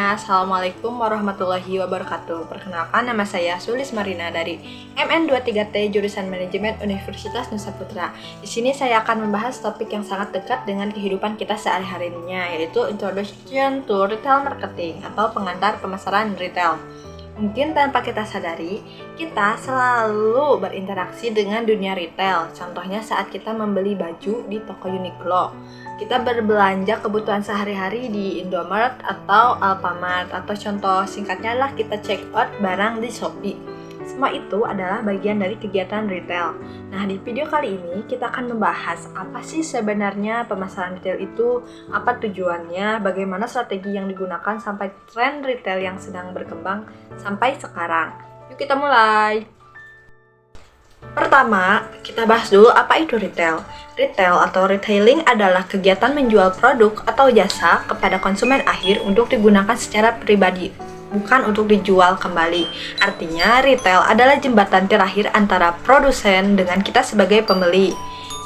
semuanya, Assalamualaikum warahmatullahi wabarakatuh. Perkenalkan, nama saya Sulis Marina dari MN23T jurusan Manajemen Universitas Nusa Putra. Di sini saya akan membahas topik yang sangat dekat dengan kehidupan kita sehari-harinya, yaitu Introduction to Retail Marketing atau pengantar pemasaran retail. Mungkin tanpa kita sadari, kita selalu berinteraksi dengan dunia retail. Contohnya saat kita membeli baju di toko Uniqlo, kita berbelanja kebutuhan sehari-hari di Indomaret atau Alfamart, atau contoh singkatnya adalah kita check out barang di Shopee. Semua itu adalah bagian dari kegiatan retail. Nah, di video kali ini kita akan membahas apa sih sebenarnya pemasaran retail itu, apa tujuannya, bagaimana strategi yang digunakan sampai tren retail yang sedang berkembang sampai sekarang. Yuk kita mulai. Pertama, kita bahas dulu apa itu retail. Retail atau retailing adalah kegiatan menjual produk atau jasa kepada konsumen akhir untuk digunakan secara pribadi, bukan untuk dijual kembali. Artinya, retail adalah jembatan terakhir antara produsen dengan kita sebagai pembeli.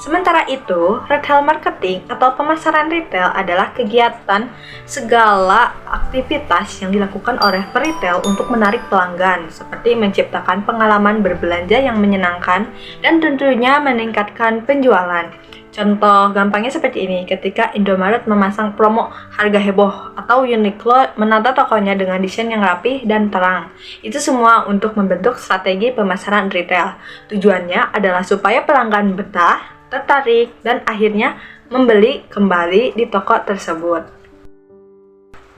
Sementara itu, retail marketing atau pemasaran retail adalah kegiatan segala aktivitas yang dilakukan oleh peritel untuk menarik pelanggan, seperti menciptakan pengalaman berbelanja yang menyenangkan dan tentunya meningkatkan penjualan. Contoh gampangnya seperti ini, ketika Indomaret memasang promo harga heboh atau Uniqlo menata tokonya dengan desain yang rapih dan terang. Itu semua untuk membentuk strategi pemasaran retail. Tujuannya adalah supaya pelanggan betah, tertarik, dan akhirnya membeli kembali di toko tersebut.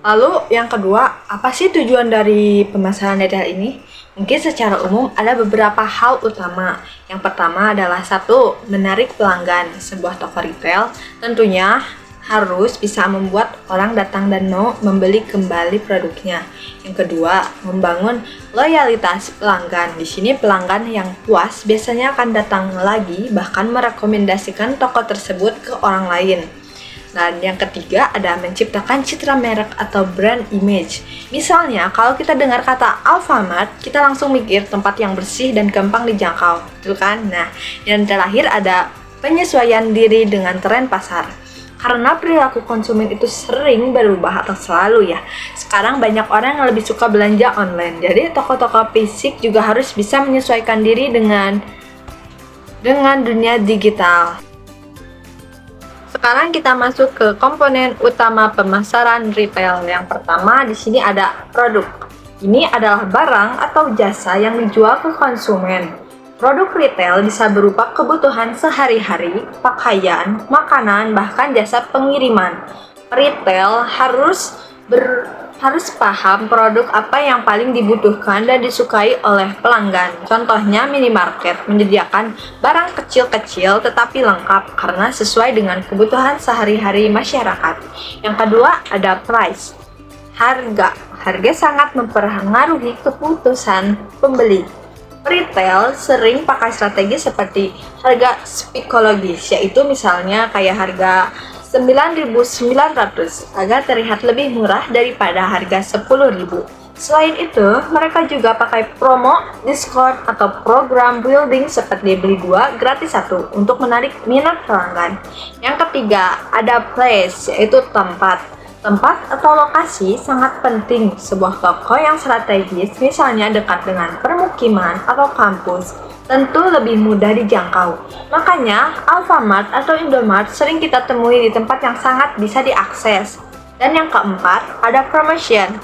Lalu yang kedua, apa sih tujuan dari pemasaran retail ini? Mungkin secara umum ada beberapa hal utama. Yang pertama adalah satu, menarik pelanggan. Sebuah toko retail tentunya harus bisa membuat orang datang dan mau membeli kembali produknya. Yang kedua, membangun loyalitas pelanggan. Di sini pelanggan yang puas biasanya akan datang lagi, bahkan merekomendasikan toko tersebut ke orang lain. Dan yang ketiga ada menciptakan citra merek atau brand image. Misalnya, kalau kita dengar kata Alfamart, kita langsung mikir tempat yang bersih dan gampang dijangkau, betul kan? Nah, yang terakhir ada penyesuaian diri dengan tren pasar. Karena perilaku konsumen itu sering berubah atau selalu ya. Sekarang banyak orang yang lebih suka belanja online. Jadi toko-toko fisik juga harus bisa menyesuaikan diri dengan dunia digital. Sekarang kita masuk ke komponen utama pemasaran retail. Yang pertama di sini ada produk. Ini adalah barang atau jasa yang dijual ke konsumen. Produk retail bisa berupa kebutuhan sehari-hari, pakaian, makanan, bahkan jasa pengiriman. Retail harus paham produk apa yang paling dibutuhkan dan disukai oleh pelanggan. Contohnya minimarket menyediakan barang kecil-kecil tetapi lengkap karena sesuai dengan kebutuhan sehari-hari masyarakat. Yang kedua ada price. Harga sangat mempengaruhi keputusan pembeli. Retail sering pakai strategi seperti harga psikologis, yaitu misalnya kayak harga 9.900 agar terlihat lebih murah daripada harga 10.000. Selain itu, mereka juga pakai promo, diskon, atau program building seperti beli 2 gratis 1 untuk menarik minat pelanggan. Yang ketiga, ada place, yaitu tempat. Tempat atau lokasi sangat penting. Sebuah toko yang strategis, misalnya dekat dengan permukiman atau kampus, tentu lebih mudah dijangkau. Makanya, Alfamart atau Indomaret sering kita temui di tempat yang sangat bisa diakses. Dan yang keempat, ada promotion.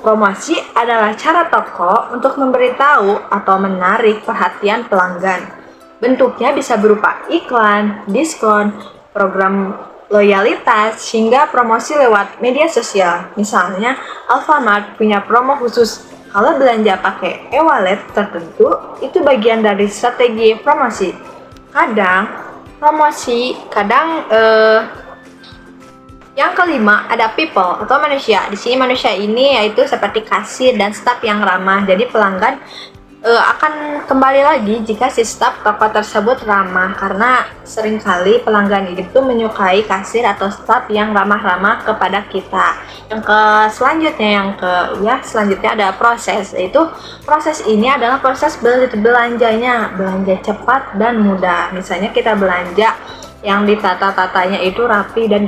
Promosi adalah cara toko untuk memberitahu atau menarik perhatian pelanggan. Bentuknya bisa berupa iklan, diskon, program loyalitas, hingga promosi lewat media sosial. Misalnya, Alfamart punya promo khusus kalau belanja pakai e-wallet tertentu, itu bagian dari strategi promosi. Yang kelima ada people atau manusia. Di sini manusia ini yaitu seperti kasir dan staf yang ramah. Jadi pelanggan akan kembali lagi jika si staf toko tersebut ramah, karena seringkali pelanggan itu menyukai kasir atau staf yang ramah-ramah kepada kita. Selanjutnya ada proses, yaitu proses ini adalah proses belanja cepat dan mudah. Misalnya kita belanja yang ditata-tatanya itu rapi dan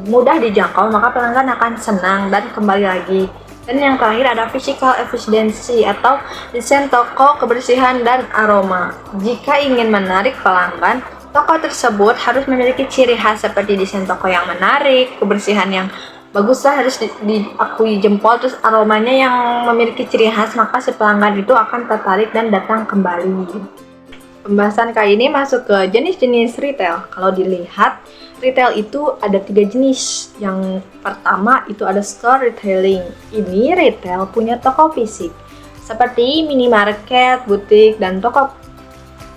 mudah dijangkau, maka pelanggan akan senang dan kembali lagi. Dan yang terakhir ada physical efficiency atau desain toko, kebersihan, dan aroma. Jika ingin menarik pelanggan, toko tersebut harus memiliki ciri khas seperti desain toko yang menarik, kebersihan yang bagus lah, harus diakui jempol, terus aromanya yang memiliki ciri khas, maka si pelanggan itu akan tertarik dan datang kembali. Pembahasan kali ini masuk ke jenis-jenis retail. Kalau dilihat, retail itu ada 3 jenis. Yang pertama itu ada store retailing. Ini retail punya toko fisik, seperti minimarket, butik, dan toko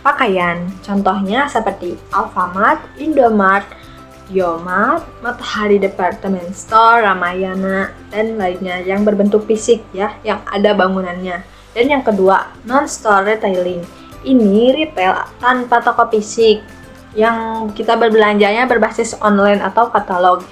pakaian. Contohnya seperti Alfamart, Indomart, Yomart, Matahari Department Store, Ramayana, dan lainnya yang berbentuk fisik ya, yang ada bangunannya. Dan yang kedua, non-store retailing. Ini retail tanpa toko fisik, yang kita berbelanjanya berbasis online atau katalog.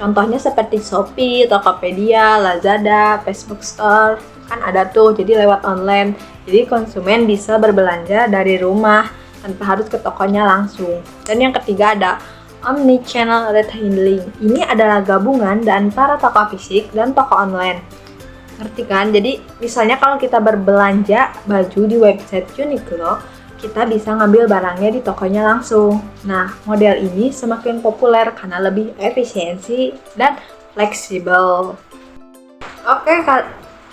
Contohnya seperti Shopee, Tokopedia, Lazada, Facebook Store, kan ada tuh, jadi lewat online. Jadi konsumen bisa berbelanja dari rumah tanpa harus ke tokonya langsung. Dan yang ketiga ada omnichannel retailing. Ini adalah gabungan dan antara toko fisik dan toko online. Ngerti kan? Jadi misalnya kalau kita berbelanja baju di website Uniqlo, kita bisa ngambil barangnya di tokonya langsung. Nah, model ini semakin populer karena lebih efisiensi dan fleksibel. Oke,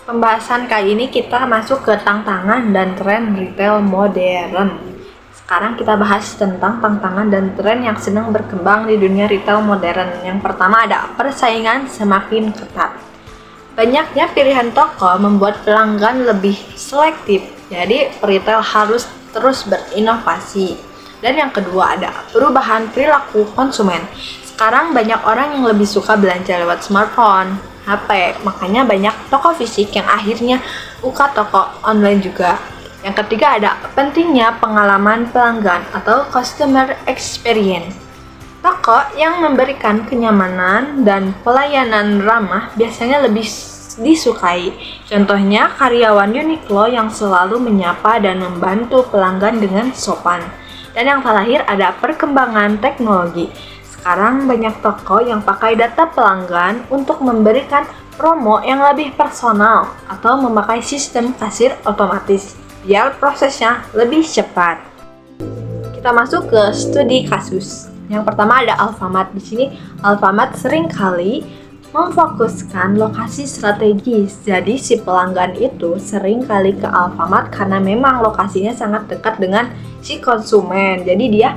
pembahasan kali ini kita masuk ke tantangan dan tren retail modern. Sekarang kita bahas tentang tantangan dan tren yang sedang berkembang di dunia retail modern. Yang pertama ada persaingan semakin ketat. Banyaknya pilihan toko membuat pelanggan lebih selektif, jadi retail harus terus berinovasi. Dan yang kedua ada perubahan perilaku konsumen. Sekarang banyak orang yang lebih suka belanja lewat smartphone, HP, makanya banyak toko fisik yang akhirnya buka toko online juga. Yang ketiga ada pentingnya pengalaman pelanggan atau customer experience. Toko yang memberikan kenyamanan dan pelayanan ramah biasanya lebih disukai. Contohnya karyawan Uniqlo yang selalu menyapa dan membantu pelanggan dengan sopan. Dan yang terakhir ada perkembangan teknologi. Sekarang banyak toko yang pakai data pelanggan untuk memberikan promo yang lebih personal atau memakai sistem kasir otomatis biar prosesnya lebih cepat. Kita masuk ke studi kasus. Yang pertama ada Alfamart. Di sini Alfamart seringkali memfokuskan lokasi strategis. Jadi si pelanggan itu seringkali ke Alfamart karena memang lokasinya sangat dekat dengan si konsumen. Jadi dia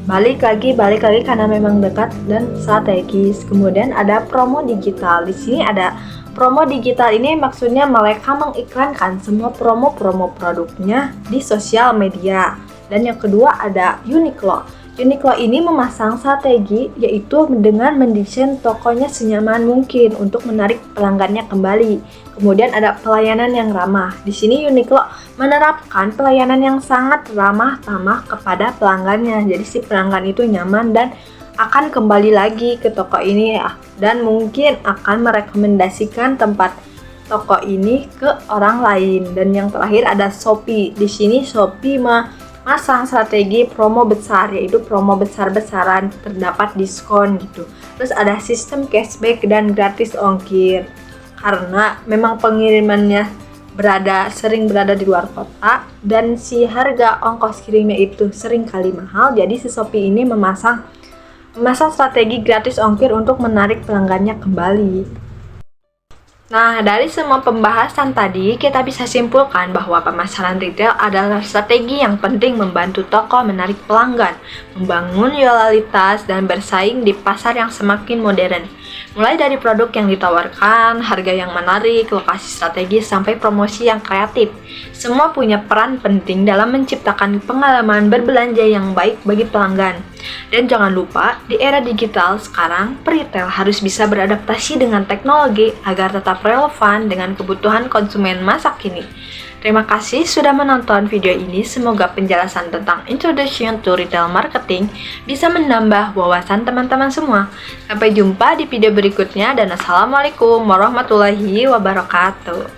balik lagi karena memang dekat dan strategis. Kemudian ada promo digital. Di sini ada promo digital, ini maksudnya mereka mengiklankan semua promo-promo produknya di sosial media. Dan yang kedua ada Uniqlo. Uniqlo ini memasang strategi yaitu dengan mendesain tokonya senyaman mungkin untuk menarik pelanggannya kembali. Kemudian ada pelayanan yang ramah. Di sini Uniqlo menerapkan pelayanan yang sangat ramah tamah kepada pelanggannya. Jadi si pelanggan itu nyaman dan akan kembali lagi ke toko ini ya. Dan mungkin akan merekomendasikan tempat toko ini ke orang lain. Dan yang terakhir ada Shopee. Di sini Shopee masang strategi promo besar, yaitu promo besar-besaran, terdapat diskon gitu. Terus ada sistem cashback dan gratis ongkir. Karena memang pengirimannya sering berada di luar kota dan si harga ongkos kirimnya itu sering kali mahal, jadi si Shopee ini memasang strategi gratis ongkir untuk menarik pelanggannya kembali. Nah, dari semua pembahasan tadi, kita bisa simpulkan bahwa pemasaran retail adalah strategi yang penting membantu toko menarik pelanggan, membangun loyalitas, dan bersaing di pasar yang semakin modern. Mulai dari produk yang ditawarkan, harga yang menarik, lokasi strategis, sampai promosi yang kreatif. Semua punya peran penting dalam menciptakan pengalaman berbelanja yang baik bagi pelanggan. Dan jangan lupa, di era digital sekarang, retail harus bisa beradaptasi dengan teknologi agar tetap relevan dengan kebutuhan konsumen masa kini. Terima kasih sudah menonton video ini. Semoga penjelasan tentang Introduction to Retail Marketing bisa menambah wawasan teman-teman semua. Sampai jumpa di video berikutnya dan Assalamualaikum warahmatullahi wabarakatuh.